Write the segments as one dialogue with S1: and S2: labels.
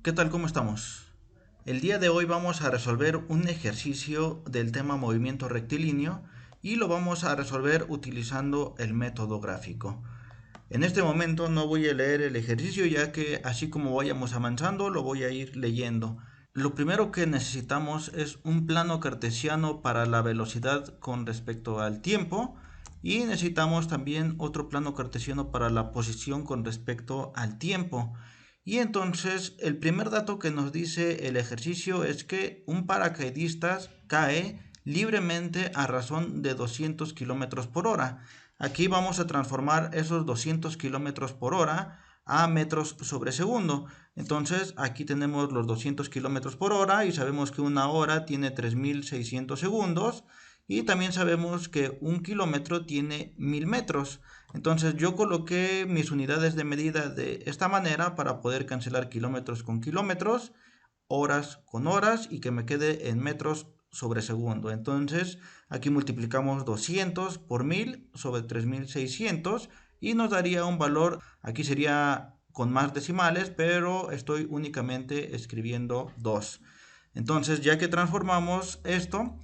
S1: ¿Qué tal? ¿Cómo estamos? El día de hoy vamos a resolver un ejercicio del tema movimiento rectilíneo y lo vamos a resolver utilizando el método gráfico. En este momento no voy a leer el ejercicio ya que así como vayamos avanzando lo voy a ir leyendo. Lo primero que necesitamos es un plano cartesiano para la velocidad con respecto al tiempo y necesitamos también otro plano cartesiano para la posición con respecto al tiempo. Y entonces el primer dato que nos dice el ejercicio es que un paracaidista cae libremente a razón de 200 kilómetros por hora. Aquí vamos a transformar esos 200 kilómetros por hora a metros sobre segundo. Entonces aquí tenemos los 200 kilómetros por hora y sabemos que una hora tiene 3600 segundos y también sabemos que un kilómetro tiene 1000 metros. Entonces yo coloqué mis unidades de medida de esta manera para poder cancelar kilómetros con kilómetros, horas con horas y que me quede en metros sobre segundo. Entonces aquí multiplicamos 200 por 1000 sobre 3600 y nos daría un valor, aquí sería con más decimales, pero estoy únicamente escribiendo 2. Entonces ya que transformamos esto,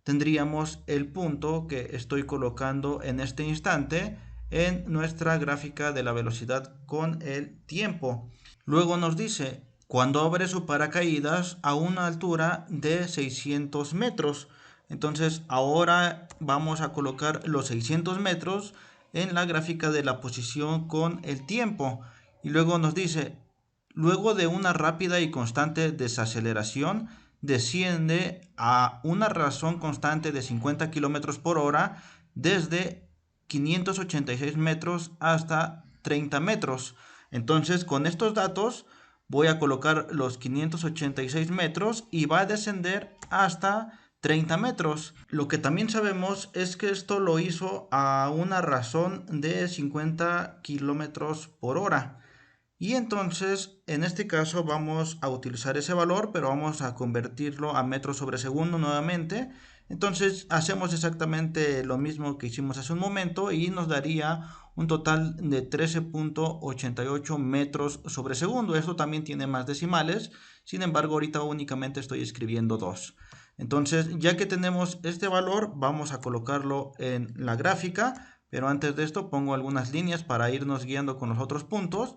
S1: tendríamos el punto que estoy colocando en este instante en nuestra gráfica de la velocidad con el tiempo. Luego nos dice, cuando abre su paracaídas a una altura de 600 metros. Entonces ahora vamos a colocar los 600 metros en la gráfica de la posición con el tiempo. Y luego nos dice, luego de una rápida y constante desaceleración, desciende a una razón constante de 50 kilómetros por hora desde 586 metros hasta 30 metros. Entonces, con estos datos voy a colocar los 586 metros y va a descender hasta 30 metros. Lo que también sabemos es que esto lo hizo a una razón de 50 kilómetros por hora. Y entonces, en este caso vamos a utilizar ese valor, pero vamos a convertirlo a metros sobre segundo nuevamente. Entonces, hacemos exactamente lo mismo que hicimos hace un momento y nos daría un total de 13.88 metros sobre segundo. Esto también tiene más decimales, sin embargo, ahorita únicamente estoy escribiendo 2. Entonces, ya que tenemos este valor, vamos a colocarlo en la gráfica, pero antes de esto pongo algunas líneas para irnos guiando con los otros puntos.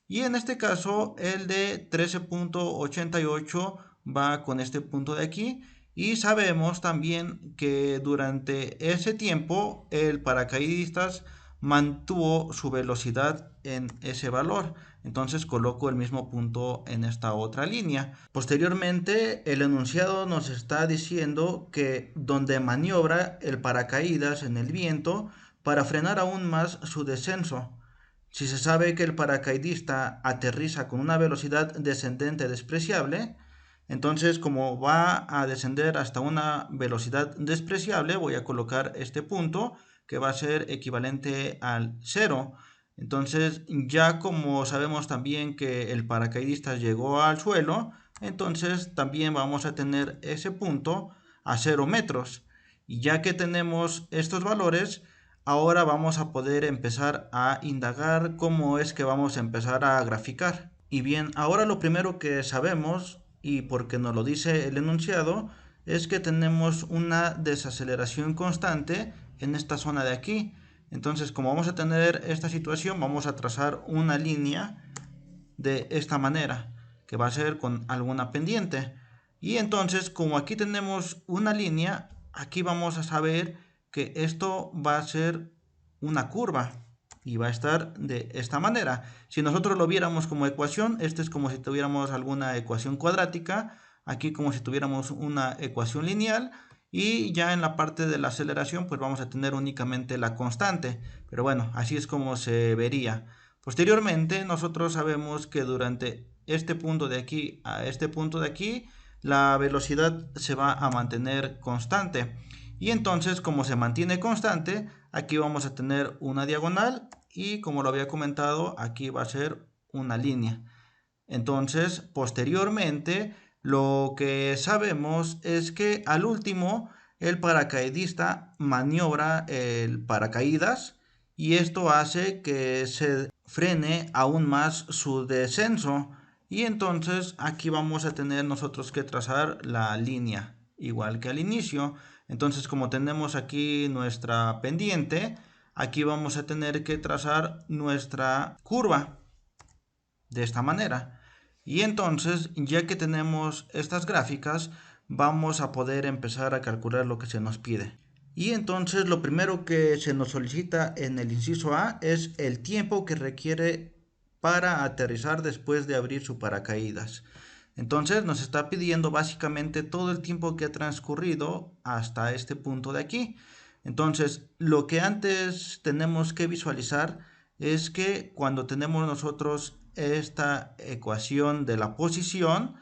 S1: Y en este caso el de 13.88 va con este punto de aquí. Y sabemos también que durante ese tiempo el paracaidistas mantuvo su velocidad en ese valor. Entonces coloco el mismo punto en esta otra línea. Posteriormente, el enunciado nos está diciendo que donde maniobra el paracaídas en el viento para frenar aún más su descenso. Si se sabe que el paracaidista aterriza con una velocidad descendente despreciable, entonces como va a descender hasta una velocidad despreciable, voy a colocar este punto que va a ser equivalente al 0. Entonces ya como sabemos también que el paracaidista llegó al suelo, entonces también vamos a tener ese punto a 0 metros. Y ya que tenemos estos valores, ahora vamos a poder empezar a indagar cómo es que vamos a empezar a graficar. Y bien, ahora lo primero que sabemos, y porque nos lo dice el enunciado, es que tenemos una desaceleración constante en esta zona de aquí. Entonces, como vamos a tener esta situación, vamos a trazar una línea de esta manera, que va a ser con alguna pendiente. Y entonces, como aquí tenemos una línea, aquí vamos a saber que esto va a ser una curva y va a estar de esta manera. Si nosotros lo viéramos como ecuación, esto es como si tuviéramos alguna ecuación cuadrática, aquí como si tuviéramos una ecuación lineal, y ya en la parte de la aceleración pues vamos a tener únicamente la constante, pero bueno, así es como se vería. Posteriormente, nosotros sabemos que durante este punto de aquí a este punto de aquí, la velocidad se va a mantener constante. Y entonces, como se mantiene constante, aquí vamos a tener una diagonal y como lo había comentado, aquí va a ser una línea. Entonces, posteriormente, lo que sabemos es que al último, el paracaidista maniobra el paracaídas y esto hace que se frene aún más su descenso. Y entonces aquí vamos a tener nosotros que trazar la línea, igual que al inicio. Entonces, como tenemos aquí nuestra pendiente, aquí vamos a tener que trazar nuestra curva de esta manera. Y entonces, ya que tenemos estas gráficas, vamos a poder empezar a calcular lo que se nos pide. Y entonces lo primero que se nos solicita en el inciso A es el tiempo que requiere para aterrizar después de abrir su paracaídas. Entonces nos está pidiendo básicamente todo el tiempo que ha transcurrido hasta este punto de aquí. Entonces, lo que antes tenemos que visualizar es que cuando tenemos nosotros esta ecuación de la posición,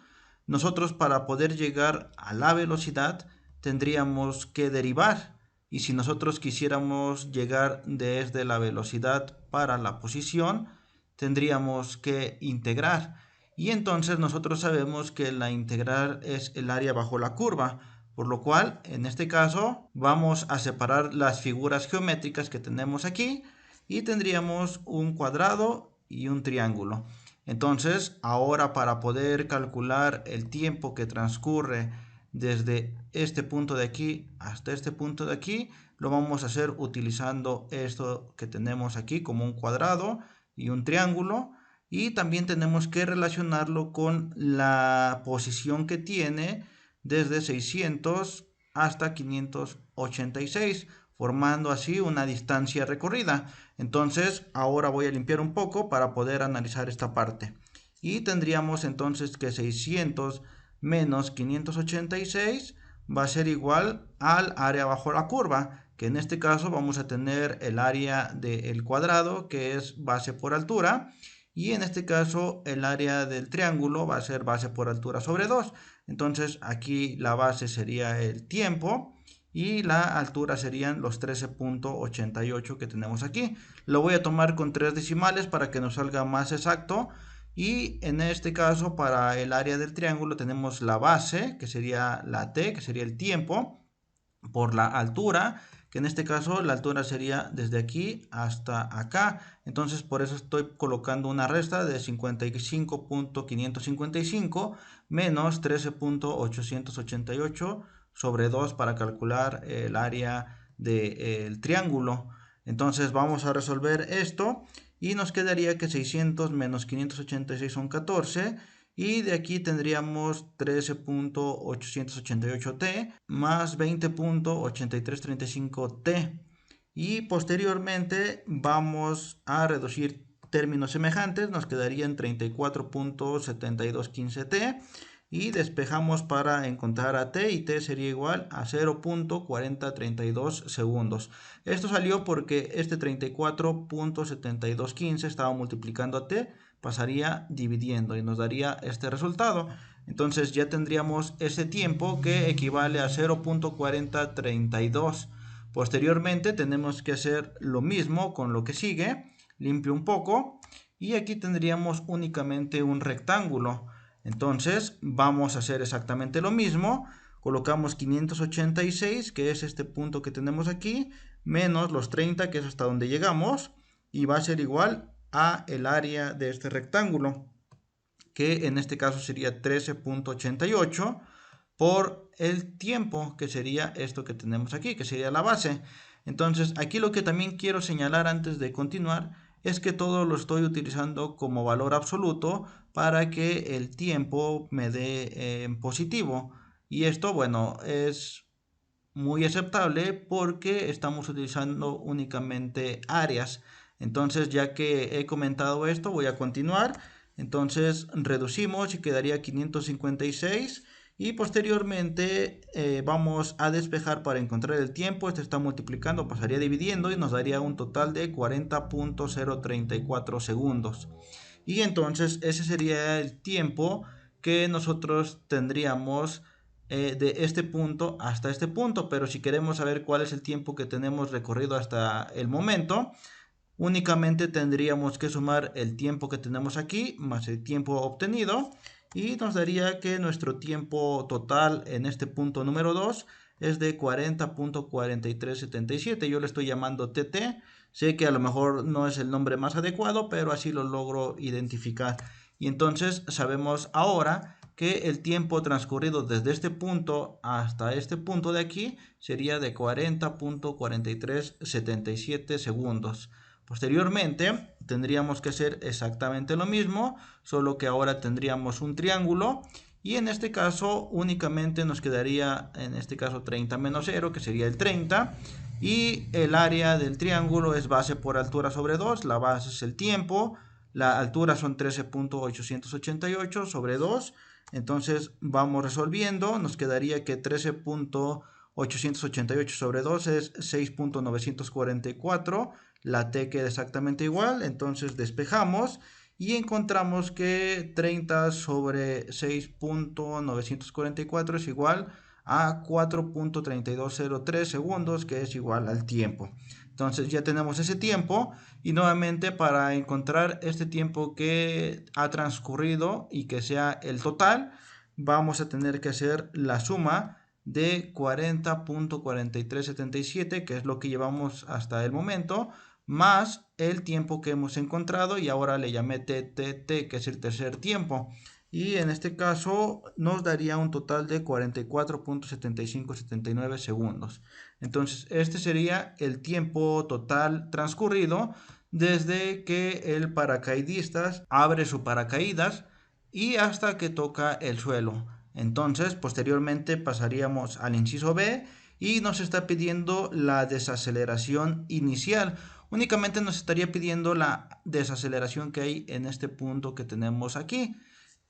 S1: nosotros para poder llegar a la velocidad tendríamos que derivar. Y si nosotros quisiéramos llegar desde la velocidad para la posición, tendríamos que integrar. Y entonces nosotros sabemos que la integral es el área bajo la curva. Por lo cual, en este caso, vamos a separar las figuras geométricas que tenemos aquí y tendríamos un cuadrado y un triángulo. Entonces, ahora para poder calcular el tiempo que transcurre desde este punto de aquí hasta este punto de aquí, lo vamos a hacer utilizando esto que tenemos aquí como un cuadrado y un triángulo. Y también tenemos que relacionarlo con la posición que tiene desde 600 hasta 586, formando así una distancia recorrida. Entonces, ahora voy a limpiar un poco para poder analizar esta parte. Y tendríamos entonces que 600 menos 586 va a ser igual al área bajo la curva, que en este caso vamos a tener el área del cuadrado, que es base por altura, y en este caso el área del triángulo va a ser base por altura sobre 2. Entonces aquí la base sería el tiempo y la altura serían los 13.88 que tenemos aquí. Lo voy a tomar con 3 decimales para que nos salga más exacto. Y en este caso para el área del triángulo tenemos la base, que sería la t, que sería el tiempo, por la altura, que en este caso la altura sería desde aquí hasta acá. Entonces por eso estoy colocando una resta de 55.555 menos 13.888 sobre 2 para calcular el área del triángulo. Entonces vamos a resolver esto y nos quedaría que 600 menos 586 son 14. Y de aquí tendríamos 13.888t más 20.8335t. Y posteriormente vamos a reducir términos semejantes. Nos quedarían 34.7215t. Y despejamos para encontrar a t, y t sería igual a 0.4032 segundos. Esto salió porque este 34.7215 estaba multiplicando a t, pasaría dividiendo y nos daría este resultado. Entonces ya tendríamos ese tiempo que equivale a 0.4032. Posteriormente tenemos que hacer lo mismo con lo que sigue. Limpio un poco y aquí tendríamos únicamente un rectángulo. Entonces vamos a hacer exactamente lo mismo. Colocamos 586, que es este punto que tenemos aquí, menos los 30, que es hasta donde llegamos, y va a ser igual a el área de este rectángulo, que en este caso sería 13.88 por el tiempo, que sería esto que tenemos aquí, que sería la base. Entonces aquí lo que también quiero señalar antes de continuar es que todo lo estoy utilizando como valor absoluto para que el tiempo me dé en positivo. Y esto, bueno, es muy aceptable porque estamos utilizando únicamente áreas. Entonces, ya que he comentado esto, voy a continuar. Entonces, reducimos y quedaría 556 y posteriormente vamos a despejar para encontrar el tiempo. Este está multiplicando, pasaría dividiendo y nos daría un total de 40.034 segundos. Y entonces ese sería el tiempo que nosotros tendríamos de este punto hasta este punto. Pero si queremos saber cuál es el tiempo que tenemos recorrido hasta el momento, únicamente tendríamos que sumar el tiempo que tenemos aquí más el tiempo obtenido y nos daría que nuestro tiempo total en este punto número 2 es de 40.4377. Yo le estoy llamando TT. Sé que a lo mejor no es el nombre más adecuado, pero así lo logro identificar. y entonces sabemos ahora que el tiempo transcurrido desde este punto hasta este punto de aquí sería de 40.4377 segundos. Posteriormente tendríamos que hacer exactamente lo mismo, solo que ahora tendríamos un triángulo y en este caso únicamente nos quedaría, en este caso 30 menos 0, que sería el 30, y el área del triángulo es base por altura sobre 2, la base es el tiempo, la altura son 13.888 sobre 2, entonces vamos resolviendo, nos quedaría que 13.888 sobre 2 es 6.944, la t queda exactamente igual, entonces despejamos y encontramos que 30 sobre 6.944 es igual a 4.3203 segundos, que es igual al tiempo. Entonces ya tenemos ese tiempo y nuevamente para encontrar este tiempo que ha transcurrido y que sea el total, vamos a tener que hacer la suma de 40.4377, que es lo que llevamos hasta el momento, más el tiempo que hemos encontrado y ahora le llamé TTT, que es el tercer tiempo. Y en este caso nos daría un total de 44.7579 segundos. Entonces este sería el tiempo total transcurrido desde que el paracaidista abre su paracaídas y hasta que toca el suelo. Entonces posteriormente pasaríamos al inciso B y nos está pidiendo la desaceleración inicial. Únicamente nos estaría pidiendo la desaceleración que hay en este punto que tenemos aquí.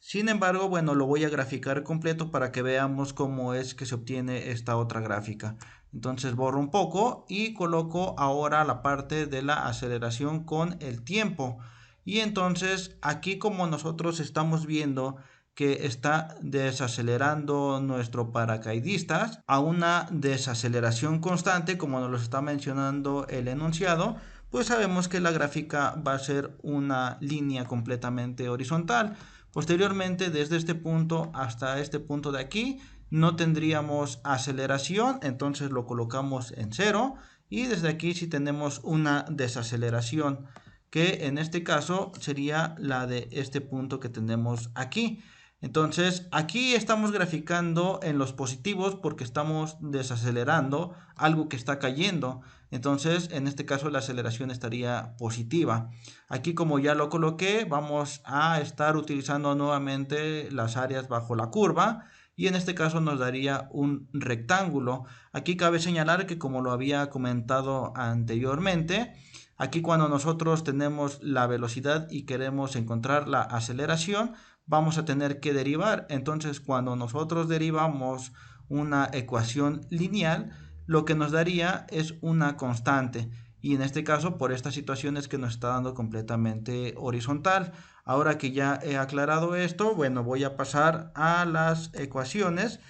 S1: Sin embargo, bueno, lo voy a graficar completo para que veamos cómo es que se obtiene esta otra gráfica. Entonces borro un poco y coloco ahora la parte de la aceleración con el tiempo. Y entonces aquí, como nosotros estamos viendo que está desacelerando nuestro paracaidista a una desaceleración constante, como nos lo está mencionando el enunciado, pues sabemos que la gráfica va a ser una línea completamente horizontal. Posteriormente, desde este punto hasta este punto de aquí, no tendríamos aceleración, entonces lo colocamos en 0. Y desde aquí sí tenemos una desaceleración, que en este caso sería la de este punto que tenemos aquí. Entonces aquí estamos graficando en los positivos porque estamos desacelerando algo que está cayendo. Entonces en este caso la aceleración estaría positiva. Aquí, como ya lo coloqué, vamos a estar utilizando nuevamente las áreas bajo la curva y en este caso nos daría un rectángulo. Aquí cabe señalar que, como lo había comentado anteriormente, aquí cuando nosotros tenemos la velocidad y queremos encontrar la aceleración, vamos a tener que derivar. Entonces cuando nosotros derivamos una ecuación lineal, lo que nos daría es una constante. Y en este caso, por esta situación es que nos está dando completamente horizontal. Ahora que ya he aclarado esto, bueno, voy a pasar a las ecuaciones.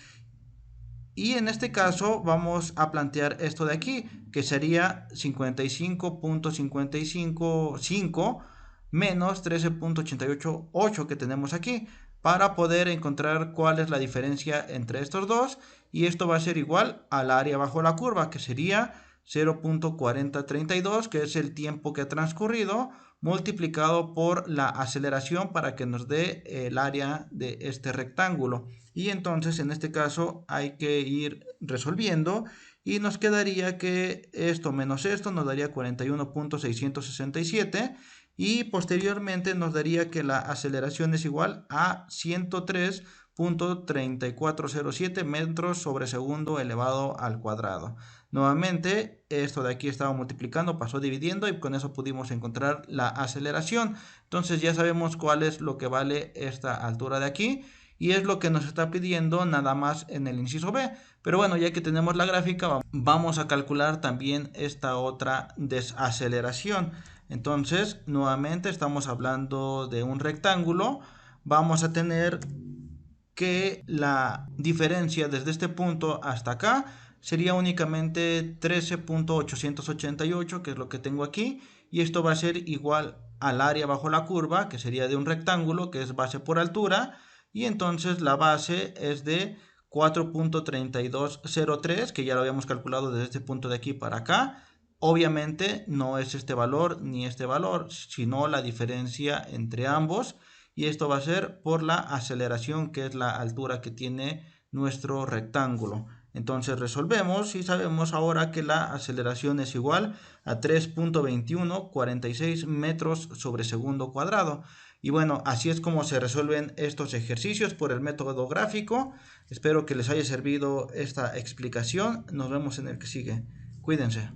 S1: Y en este caso vamos a plantear esto de aquí, que sería 55.555 menos 13.888 que tenemos aquí, para poder encontrar cuál es la diferencia entre estos dos. Y esto va a ser igual al área bajo la curva, que sería 0.4032, que es el tiempo que ha transcurrido, multiplicado por la aceleración para que nos dé el área de este rectángulo. Y entonces en este caso hay que ir resolviendo y nos quedaría que esto menos esto nos daría 41.667 y posteriormente nos daría que la aceleración es igual a 103.3407 metros sobre segundo elevado al cuadrado. Nuevamente, esto de aquí estaba multiplicando, pasó dividiendo y con eso pudimos encontrar la aceleración. Entonces ya sabemos cuál es lo que vale esta altura de aquí y es lo que nos está pidiendo nada más en el inciso B. Pero bueno, ya que tenemos la gráfica, vamos a calcular también esta otra desaceleración. Entonces, nuevamente estamos hablando de un rectángulo. Vamos a tener que la diferencia desde este punto hasta acá sería únicamente 13.888, que es lo que tengo aquí, y esto va a ser igual al área bajo la curva, que sería de un rectángulo, que es base por altura, y entonces la base es de 4.3203, que ya lo habíamos calculado desde este punto de aquí para acá. Obviamente no es este valor ni este valor, sino la diferencia entre ambos. y esto va a ser por la aceleración, que es la altura que tiene nuestro rectángulo. Entonces resolvemos y sabemos ahora que la aceleración es igual a 3.2146 metros sobre segundo cuadrado. Y bueno, así es como se resuelven estos ejercicios por el método gráfico. Espero que les haya servido esta explicación. Nos vemos en el que sigue. Cuídense.